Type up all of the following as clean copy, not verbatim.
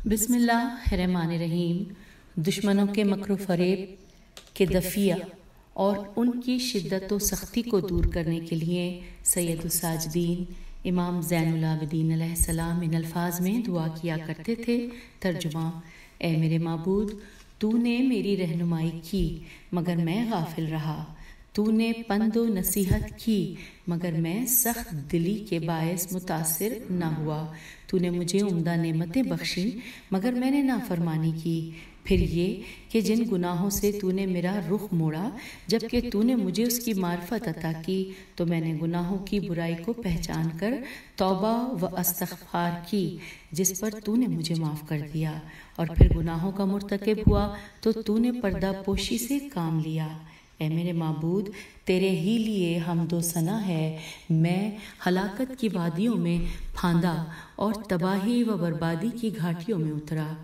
बिस्मिल्लाहिर्रहमानिर्रहीम। दुश्मनों के मकर व फरेब के दफिया और उनकी शिद्दत व सख्ती को दूर करने के लिए सैयदुस्साजिदीन इमाम ज़ैनुल आबिदीन अलैहिस्सलाम इन अल्फाज में दुआ किया करते थे। तर्जुमा: ए मेरे माबूद, तूने मेरी रहनुमाई की मगर मैं गाफिल रहा। तूने पंदो नसीहत की मगर मैं सख्त दिली के बायस मुतासिर न हुआ। तूने मुझे उम्दा नेमतें बख्शी मगर मैंने नाफरमानी की। फिर ये कि जिन गुनाहों से तूने मेरा रुख मोड़ा जबकि तूने मुझे उसकी मार्फत अता की, तो मैंने गुनाहों की बुराई को पहचान कर तौबा व इस्तग़फ़ार की, जिस पर तूने मुझे माफ़ कर दिया। और फिर गुनाहों का मुर्तकिब हुआ तो तूने पर्दा पोशी से काम लिया। ए मेरे माबूद, तेरे ही लिए हम्दो सना है। मैं हलाकत की वादियों में फांदा और तबाही व बर्बादी की घाटियों में उतरा।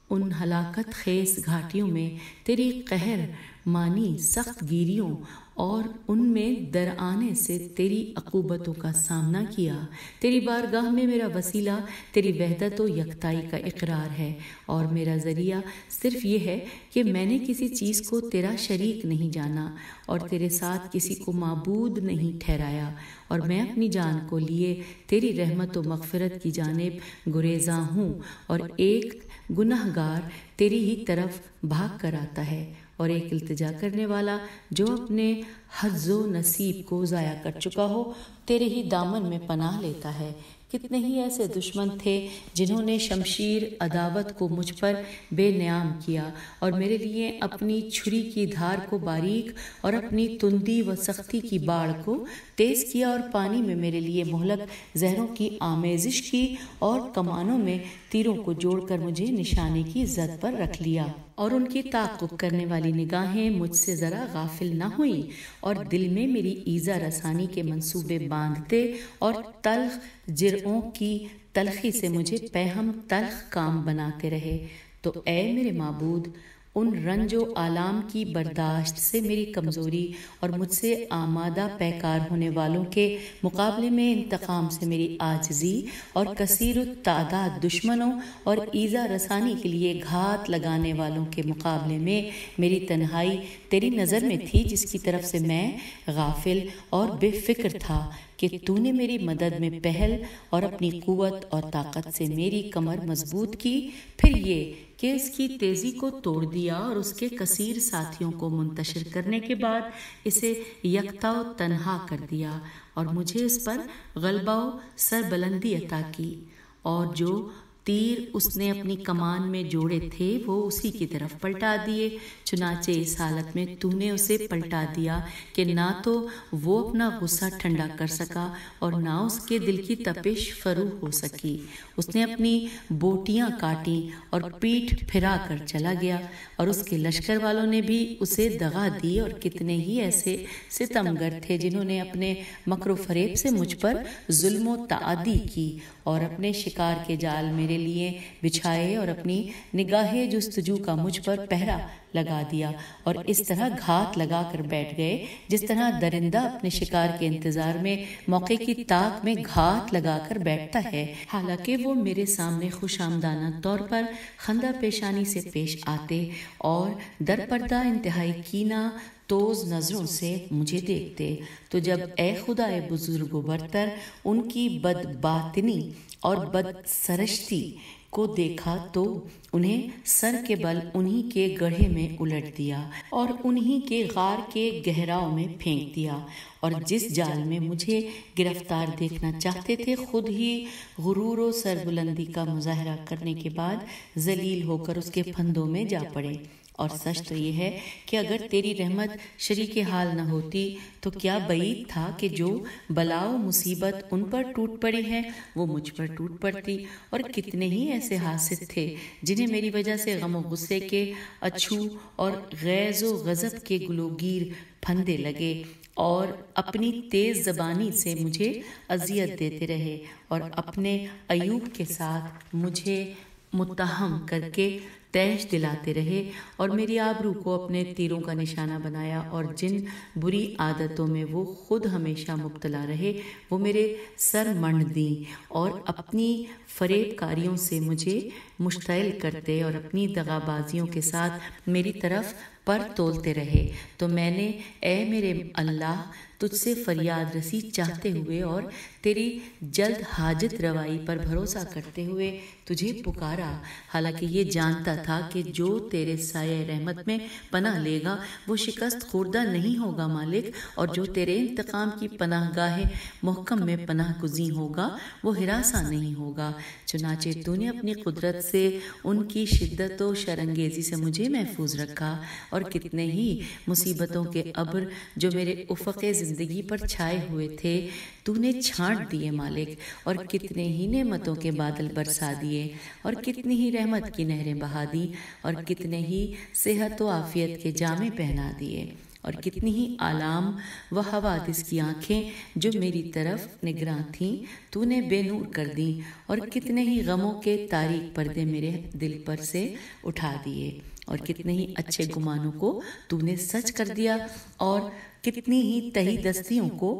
उन हलाकत खेस घाटियों में तेरी कहर मानी सख्त गिरियों और उनमें दरआने से तेरी अकूबतों का सामना किया। तेरी बारगाह में मेरा वसीला तेरी वहदत व यकताई का इकरार है और मेरा ज़रिया सिर्फ ये है कि मैंने किसी चीज़ को तेरा शरीक नहीं जाना और तेरे साथ किसी को माबूद नहीं ठहराया। और मैं अपनी जान को लिए तेरी रहमत व मग़फ़िरत की जानिब गुरेज़ा हूँ और एक गुनहगार तेरी ही तरफ भाग कर आता है और एक इल्तिजा करने वाला जो अपने हज़्ज़ो नसीब को ज़ाया कर चुका हो तेरे ही दामन में पनाह लेता है। कितने ही ऐसे दुश्मन थे जिन्होंने शमशीर अदावत को मुझ पर बेनियाम किया और मेरे लिए अपनी छुरी की धार को बारीक और अपनी तुंदी व सख्ती की बाढ़ को तेज़ किया और पानी में मेरे लिए मोहलक जहरों की आमेजिश की और कमानों में तीरों को जोड़कर मुझे निशाने की इज्जत पर रख लिया। और उनकी ताक़ुब करने वाली निगाहें मुझसे ज़रा गाफिल न हुई और दिल में मेरी ईज़ा रसानी के मंसूबे बांधते और तल्ख जिरओं की तलखी से मुझे पैहम तल्ख काम बनाते रहे। तो ए मेरे माबूद, उन रंजो आलाम की बर्दाश्त से मेरी कमज़ोरी और मुझसे आमादा पैकार होने वालों के मुकाबले में इंतकाम से मेरी आजिज़ी और कसीर तादाद दुश्मनों और ईज़ा रसानी के लिए घात लगाने वालों के मुकाबले में मेरी तन्हाई तेरी नज़र में थी, जिसकी तरफ से मैं गाफिल और बेफिक्र था कि तूने मेरी मदद में पहल और अपनी क़ुव्वत और ताकत से मेरी कमर मजबूत की। फिर ये कि इसकी तेज़ी को तोड़ दिया और उसके कसीर साथियों को मुंतशिर करने के बाद इसे यकता व तन्हा कर दिया और मुझे इस पर गलबा व सरबलंदी अता की। और जो तीर उसने अपनी कमान में जोड़े थे वो उसी की तरफ पलटा दिए। चुनाचे इस हालत में तूने उसे पलटा दिया कि ना तो वो अपना गुस्सा ठंडा कर सका और ना उसके दिल की तपिश फरू हो सकी। उसने अपनी बोटियां काटी और पीठ फिरा कर चला गया और उसके लश्कर वालों ने भी उसे दगा दी। और कितने ही ऐसे सितमगर थे जिन्होंने अपने मकर फरेब से मुझ पर जुल्म व ताअदी की और अपने शिकार के जाल मेरे लिए बिछाए और अपनी निगाहे जुस्तजू का मुझ पर पहरा लगा दिया और इस तरह घात लगा कर बैठ गए जिस तरह दरिंदा अपने शिकार के इंतजार में मौके की ताक में घात लगा कर बैठता है। हालांकि वो मेरे सामने खुशामदाना तौर पर खंदा पेशानी से पेश आते और दरपर्दा इंतहाई कीना तोज़ नज़रों से मुझे देखते, तो जब ए खुदाए बुजुर्ग व बरतर उनकी बदबातिनी और बदसरश्ती को देखा तो उन्हें सर के बल उन्हीं के गड्ढे में उलट दिया और उन्हीं के गार के गहराव में फेंक दिया। और जिस जाल में मुझे गिरफ्तार देखना चाहते थे खुद ही गुरूर व सरबुलंदी का मुजाहरा करने के बाद जलील होकर उसके फंदों में जा पड़े। और सच तो ये है कि अगर तेरी रहमत शरीके हाल न होती तो क्या बईद था कि जो बलाओ मुसीबत उन पर टूट पड़ी है वो मुझ पर टूट पड़ती। और कितने ही ऐसे हासिल थे जिन्हें मेरी वजह से गम व गुस्से के अच्छू और गैज़ व गज़ब के गुलोगीर फंदे लगे और अपनी तेज़ ज़बानी से मुझे अजियत देते रहे और अपने अयूब के साथ मुझे متہم کر کے تیش دلاتے رہے اور میری آبرو کو اپنے تیروں کا نشانہ بنایا، اور جن بری عادتوں میں وہ خود ہمیشہ مبتلا رہے وہ میرے سر منڈ دیں اور اپنی فریب کاریوں سے مجھے مشتعل کرتے اور اپنی دغا بازیوں کے ساتھ میری طرف پر تولتے رہے۔ تو میں نے اے میرے اللہ تجھ سے فریاد رسی چاہتے ہوئے اور تیری جلد حاجت روائی پر بھروسہ کرتے ہوئے تجھے پکارا، حالانکہ یہ جانتا تھا کہ جو تیرے سایہ رحمت میں پناہ لے گا وہ شکست خوردہ نہیں ہوگا مالک، اور جو تیرے انتقام کی پناہ گاہ محکم میں پناہ گزین ہوگا وہ ہراساں نہیں ہوگا۔ چنانچہ تو نے اپنی قدرت سے ان کی شدت و شرانگیزی سے مجھے محفوظ رکھا، اور کتنے ہی مصیبتوں کے ابر جو میرے افق زندگی پر چھائے ہوئے تھے تو نے چھانٹ دیے مالک، اور کتنے ہی نعمتوں کے بادل برسا دیے، اور کتنی ہی رحمت کی نہریں بہا دی، اور کتنے ہی صحت و عافیت کے جامے پہنا دیے، اور کتنی ہی آلام و حوادث کی آنکھیں جو میری طرف نگراں تھیں تو نے بے نور کر دیں، اور کتنے ہی غموں کے تاریک پردے میرے دل پر سے اٹھا دیے، اور کتنے ہی اچھے گمانوں کو تو نے سچ کر دیا، اور کتنی ہی تہی دستیوں کو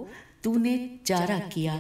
تو نے چارہ کیا،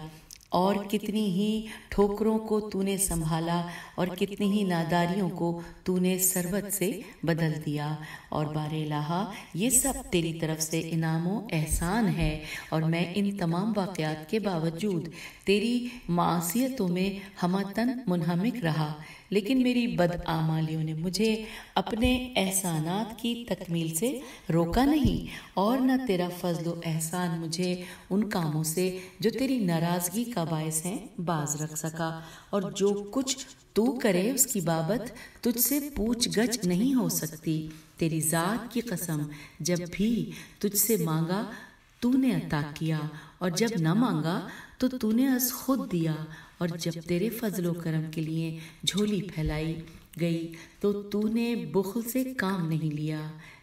اور کتنی ہی ٹھوکروں کو تو نے سنبھالا، اور کتنی ہی ناداریوں کو تو نے ثروت سے بدل دیا، اور بار الہا یہ سب تیری طرف سے انعام و احسان ہے، اور میں ان تمام واقعات کے باوجود تیری معصیتوں میں ہمتاً منہمک رہا، لیکن میری بدعمالیوں نے مجھے اپنے احسانات کی تکمیل سے روکا نہیں، اور نہ تیرا فضل و احسان مجھے ان کاموں سے جو تیری ناراضگی کا باعث ہیں باز رکھ سکا، اور جو کچھ تو کرے اس کی بابت تجھ سے پوچھ گچھ نہیں ہو سکتی۔ تیری ذات کی قسم جب بھی تجھ سے مانگا تو نے عطا کیا، اور جب نہ مانگا تو نے از خود دیا، اور جب تیرے فضل و کرم کے لیے جھولی پھیلائی گئی تو نے بخل سے کام نہیں لیا۔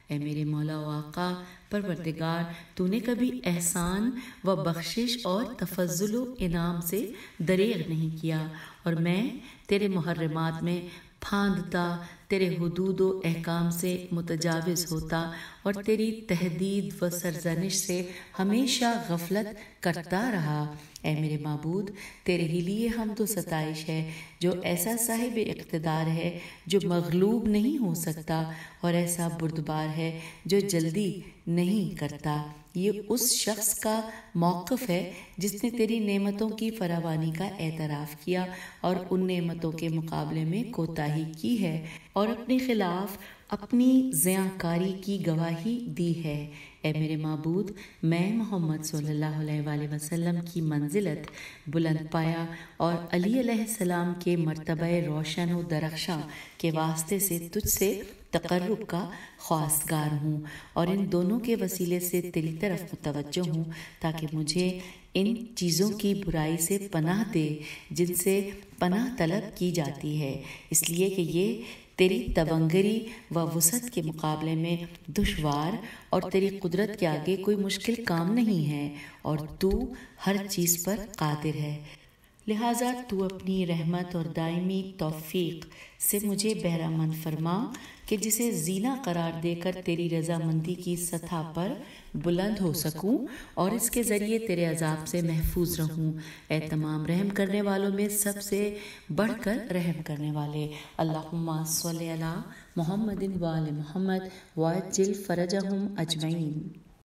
اے میرے مولا و آقا پروردگار، تو نے کبھی احسان و بخشش اور تفضل و انعام سے دریغ نہیں کیا، اور میں تیرے محرمات میں پھاندتا، تیرے حدود و احکام سے متجاوز ہوتا، اور تیری تہدید و سرزنش سے ہمیشہ غفلت کرتا رہا۔ اے میرے معبود، تیرے ہی لیے حمد و ستائش ہے جو ایسا صاحب اقتدار ہے جو مغلوب نہیں ہو سکتا، اور ایسا بردبار ہے جو جلدی نہیں کرتا۔ یہ اس شخص کا موقف ہے جس نے تیری نعمتوں کی فراوانی کا اعتراف کیا اور ان نعمتوں کے مقابلے میں کوتاہی کی ہے، اور اپنے خلاف اپنی زیانکاری کی گواہی دی ہے۔ اے میرے معبود، میں محمد صلی اللہ علیہ وآلہ وسلم کی منزلت بلند پایا اور علی علیہ السلام کے مرتبہ روشن و درخشاں کے واسطے سے تجھ سے تقرب کا خواستگار ہوں، اور ان دونوں کے وسیلے سے تیری طرف متوجہ ہوں تاکہ مجھے ان چیزوں کی برائی سے پناہ دے جن سے پناہ طلب کی جاتی ہے، اس لیے کہ یہ تیری تونگری و وسعت کے مقابلے میں دشوار اور تیری قدرت کے آگے کوئی مشکل کام نہیں ہے، اور تو ہر چیز پر قادر ہے۔ لہٰذا تو اپنی رحمت اور دائمی توفیق سے مجھے بہرہ مند فرما کہ جسے زینہ قرار دے کر تیری رضامندی کی سطح پر بلند ہو سکوں اور اس کے ذریعے تیرے عذاب سے محفوظ رہوں۔ اے تمام رحم کرنے والوں میں سب سے بڑھ کر رحم کرنے والے، اللہم صلی علی محمد و آل محمد وعجل فرجہم اجمعین۔